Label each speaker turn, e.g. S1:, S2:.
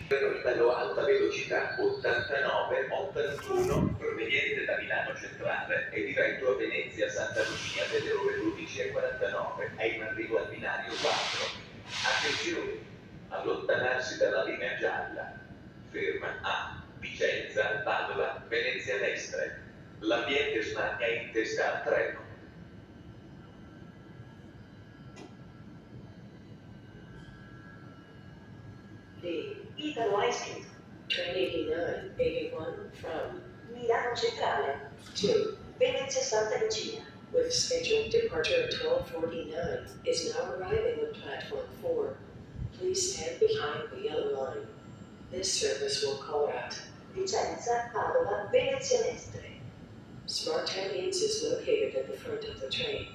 S1: Treno bello alta velocità 89-81 proveniente da Milano Centrale e diretto a Venezia Santa Lucia delle ore 12:49. È in arrivo al binario 4. Attenzione! Allontanarsi dalla linea gialla. Ferma a Vicenza, Padova, Venezia Mestre. L'ambiente smania in testa al treno.
S2: The Italo High Street, train 89, 81 from Milano Centrale to Venezia Santa Lucia, with scheduled departure at 12:49, is now arriving at platform 4. Please stand behind the yellow line. This service will call at Vicenza, Padova, Venezia Mestre. Smart Audience is located at the front of the train.